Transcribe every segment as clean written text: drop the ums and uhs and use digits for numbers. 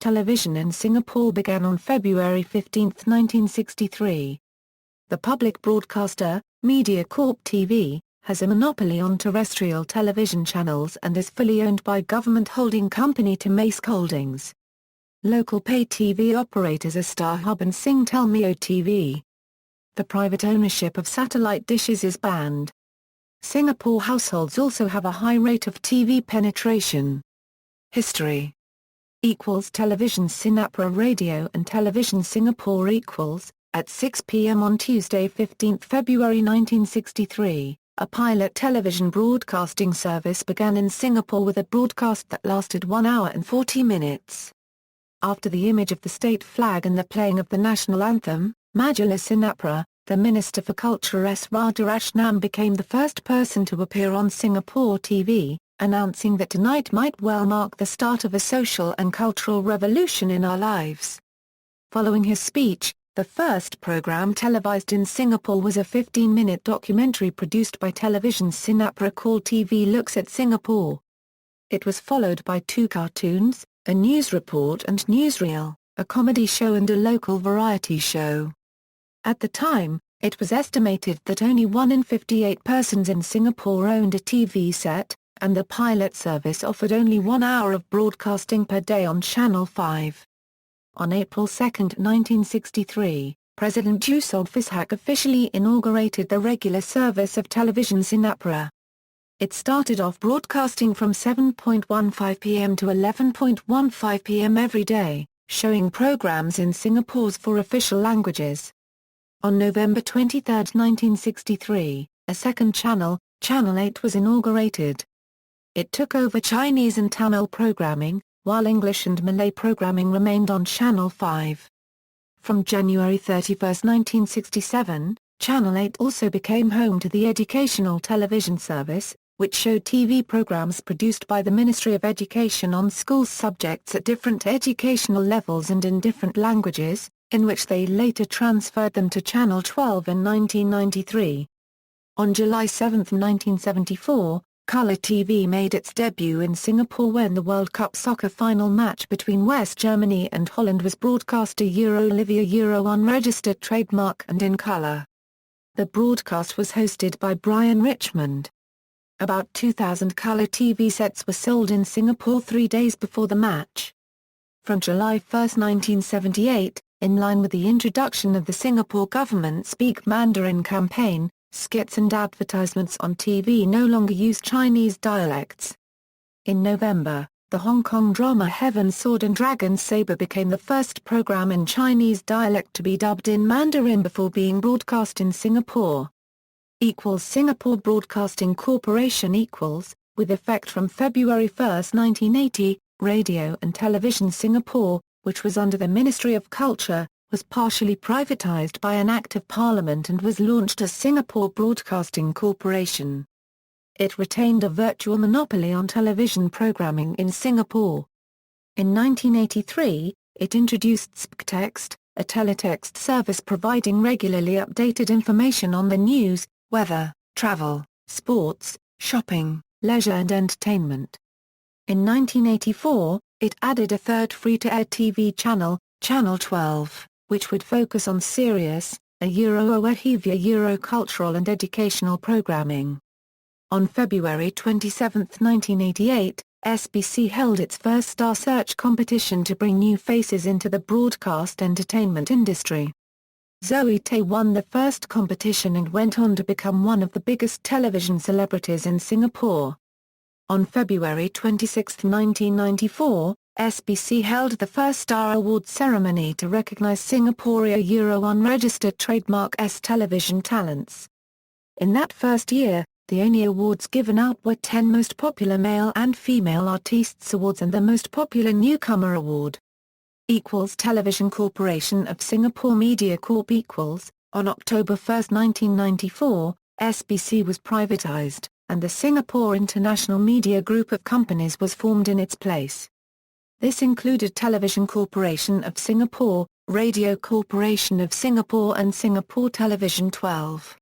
television in Singapore began on February 15, 1963. The public broadcaster, MediaCorp TV, has a monopoly on terrestrial television channels and is fully owned by government holding company Temasek Holdings. Local pay TV operators are StarHub and SingTel TV. The private ownership of satellite dishes is banned. Singapore households also have a high rate of TV penetration. History Television Sinapra Radio and Television Singapore at 6 p.m. on Tuesday 15 February 1963, a pilot television broadcasting service began in Singapore with a broadcast that lasted 1 hour and 40 minutes. After the image of the state flag and the playing of the national anthem, Majelis Sinapra, the Minister for Culture S. Rajaratnam became the first person to appear on Singapore TV, announcing that tonight might well mark the start of a social and cultural revolution in our lives. Following his speech, the first program televised in Singapore was a 15-minute documentary produced by Television Sinapra called TV Looks at Singapore. It was followed by 2 cartoons, a news report and newsreel, a comedy show and a local variety show. At the time, it was estimated that only 1 in 58 persons in Singapore owned a TV set, and the pilot service offered only 1 hour of broadcasting per day on Channel 5. On April 2, 1963, President Yusof Ishak officially inaugurated the regular service of Television Sinapra. It started off broadcasting from 7:15 p.m. to 11:15 p.m. every day, showing programs in Singapore's 4 official languages. On November 23, 1963, a second channel, Channel 8 was inaugurated. It took over Chinese and Tamil programming, while English and Malay programming remained on Channel 5. From January 31, 1967, Channel 8 also became home to the educational television service, which showed TV programs produced by the Ministry of Education on school subjects at different educational levels and in different languages, in which they later transferred them to Channel 12 in 1993. On July 7, 1974, Colour TV made its debut in Singapore when the World Cup soccer final match between West Germany and Holland was broadcast Olivia unregistered trademark and in colour. The broadcast was hosted by Brian Richmond. About 2,000 colour TV sets were sold in Singapore 3 days before the match. From July 1, 1978, in line with the introduction of the Singapore government Speak Mandarin campaign, skits and advertisements on TV no longer use Chinese dialects. In November, the Hong Kong drama Heaven Sword and Dragon Saber became the first program in Chinese dialect to be dubbed in Mandarin before being broadcast in Singapore. Singapore Broadcasting Corporation with effect from February 1, 1980, Radio and Television Singapore, which was under the Ministry of Culture, was partially privatised by an Act of Parliament and was launched as Singapore Broadcasting Corporation. It retained a virtual monopoly on television programming in Singapore. In 1983, it introduced SPCtext, a teletext service providing regularly updated information on the news, weather, travel, sports, shopping, leisure and entertainment. In 1984, it added a third free-to-air TV channel, Channel 12, which would focus on serious, cultural and educational programming. On February 27, 1988, SBC held its first Star Search competition to bring new faces into the broadcast entertainment industry. Zoe Tay won the first competition and went on to become one of the biggest television celebrities in Singapore. On February 26, 1994, SBC held the first Star Awards ceremony to recognise Singaporean unregistered trademark S television talents. In that first year, the only awards given out were 10 Most Popular Male and Female Artists Awards and the Most Popular Newcomer Award. Television Corporation of Singapore MediaCorp on October 1, 1994, SBC was privatised, and the Singapore International Media Group of companies was formed in its place. This included Television Corporation of Singapore, Radio Corporation of Singapore and Singapore Television 12.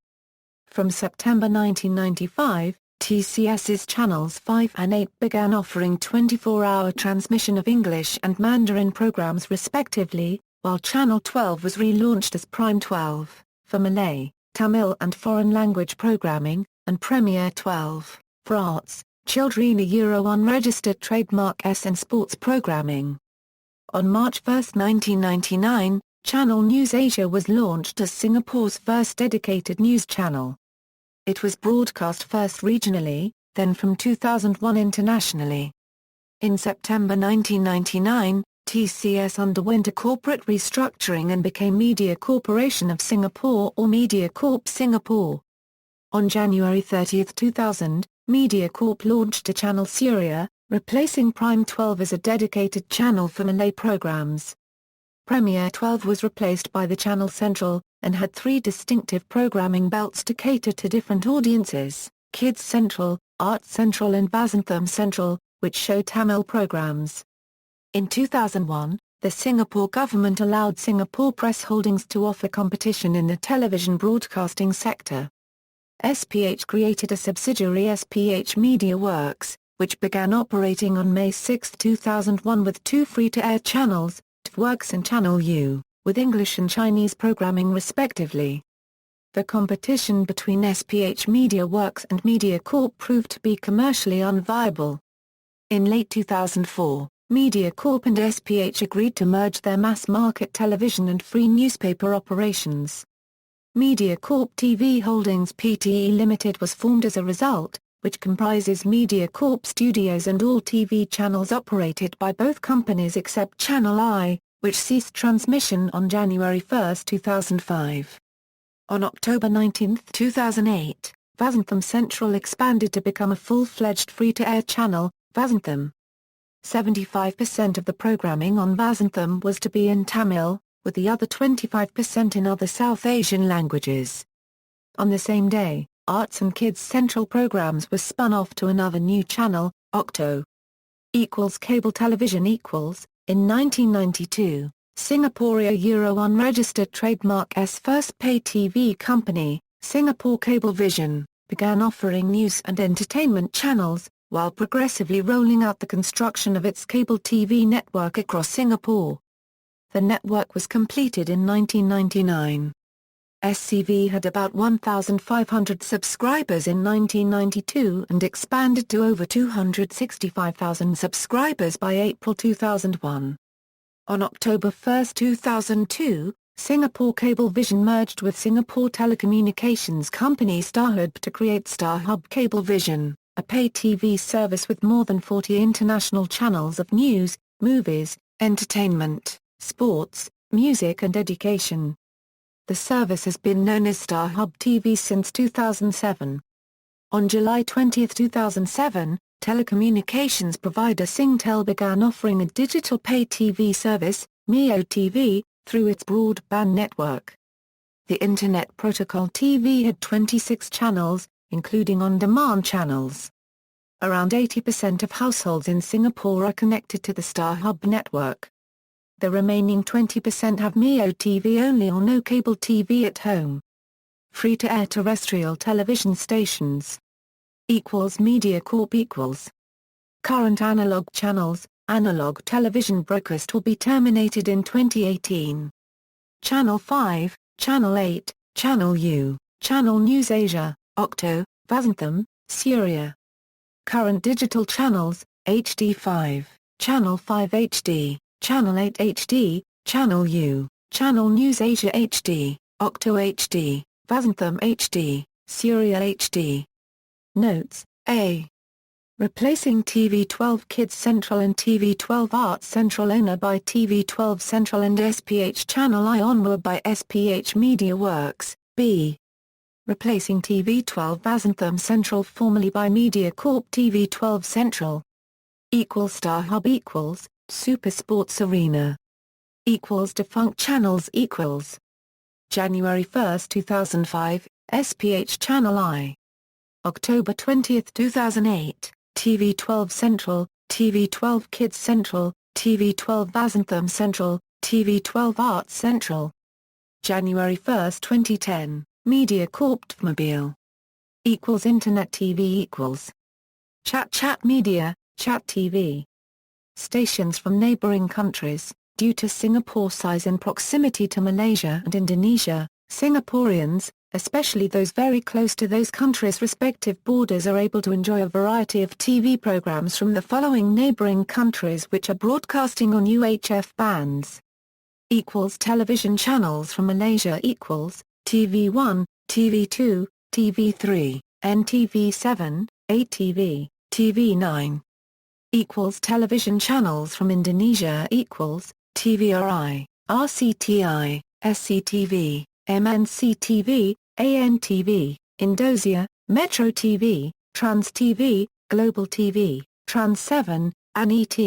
From September 1995, TCS's Channels 5 and 8 began offering 24-hour transmission of English and Mandarin programs respectively, while Channel 12 was relaunched as Prime 12, for Malay, Tamil and foreign language programming, and Premiere 12, for arts, children unregistered trademark S and sports programming. On March 1, 1999, Channel News Asia was launched as Singapore's first dedicated news channel. It was broadcast first regionally, then from 2001 internationally. In September 1999, TCS underwent a corporate restructuring and became Media Corporation of Singapore or MediaCorp Singapore. On January 30, 2000, MediaCorp launched a channel Suria, replacing Prime 12 as a dedicated channel for Malay programs. Premiere 12 was replaced by the channel Central, and had three distinctive programming belts to cater to different audiences: Kids Central, Arts Central and Vasantham Central, which show Tamil programs. In 2001, the Singapore government allowed Singapore Press Holdings to offer competition in the television broadcasting sector. SPH created a subsidiary SPH Media Works, which began operating on May 6, 2001 with two free-to-air channels, Works and Channel U, with English and Chinese programming respectively. The competition between SPH Media Works and MediaCorp proved to be commercially unviable. In late 2004, MediaCorp and SPH agreed to merge their mass-market television and free newspaper operations. MediaCorp TV Holdings Pte Limited was formed as a result, which comprises MediaCorp Studios and all TV channels operated by both companies except Channel I, which ceased transmission on January 1, 2005. On October 19, 2008, Vasantham Central expanded to become a full-fledged free-to-air channel, Vasantham. 75% of the programming on Vasantham was to be in Tamil, with the other 25% in other South Asian languages. On the same day, Arts and Kids Central programs were spun off to another new channel, Octo. Cable television in 1992, Singaporea unregistered trademark S first pay TV company, Singapore Cablevision, began offering news and entertainment channels, while progressively rolling out the construction of its cable TV network across Singapore. The network was completed in 1999. SCV had about 1,500 subscribers in 1992 and expanded to over 265,000 subscribers by April 2001. On October 1, 2002, Singapore Cablevision merged with Singapore telecommunications company StarHub to create StarHub Cablevision, a pay TV service with more than 40 international channels of news, movies, entertainment, sports, music and education. The service has been known as StarHub TV since 2007. On July 20, 2007, telecommunications provider SingTel began offering a digital pay TV service, Mio TV, through its broadband network. The Internet Protocol TV had 26 channels, including on-demand channels. Around 80% of households in Singapore are connected to the StarHub network. The remaining 20% have Mio TV only or no cable TV at home. Free-to-air terrestrial television stations. MediaCorp . Current analog channels. Analog television broadcast will be terminated in 2018. Channel 5, Channel 8, Channel U, Channel News Asia, Octo, Vasantham, Suria. Current digital channels, HD5, Channel 5 HD, Channel 8 HD, Channel U, Channel News Asia HD, Octo HD, Vasantham HD, Suria HD. Notes, A. Replacing TV12 Kids Central and TV12 Arts Central owner by TV12 Central and SPH Channel I onward by SPH Media Works, B. Replacing TV12 Vasantham Central formerly by MediaCorp TV12 Central. StarHub Super Sports Arena. Defunct channels January 1, 2005, SPH Channel I. October 20, 2008, TV12 Central, TV12 Kids Central, TV12 Vasantham Central, TV12 Arts Central. January 1, 2010, MediaCorp Mobile. Internet TV Chat Media, Chat TV. Stations from neighboring countries. Due to Singapore's size and proximity to Malaysia and Indonesia, Singaporeans, especially those very close to those countries' respective borders, are able to enjoy a variety of TV programs from the following neighboring countries which are broadcasting on UHF bands. Television channels from Malaysia TV1, TV2, TV3, NTV7, 8TV, TV9. Television channels from Indonesia TVRI, RCTI, SCTV, MNCTV, ANTV, Indosiar, Metro TV, Trans TV, Global TV, Trans 7, and ET.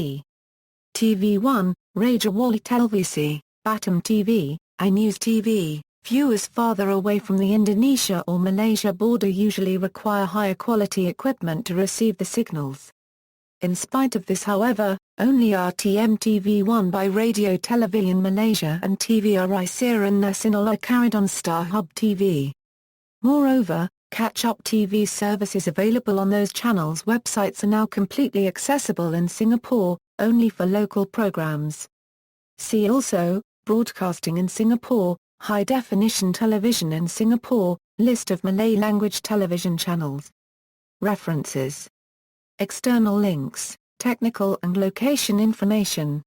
TV1, Raja Wali Televisi, Batam TV, iNews TV. Viewers farther away from the Indonesia or Malaysia border usually require higher quality equipment to receive the signals. In spite of this, however, only RTM TV1 by Radio Television Malaysia and TVRI Siaran Nasional are carried on StarHub TV. Moreover, catch-up TV services available on those channels' websites are now completely accessible in Singapore, only for local programs. See also, Broadcasting in Singapore, High-definition television in Singapore, list of Malay-language television channels. References. External links, technical and location information.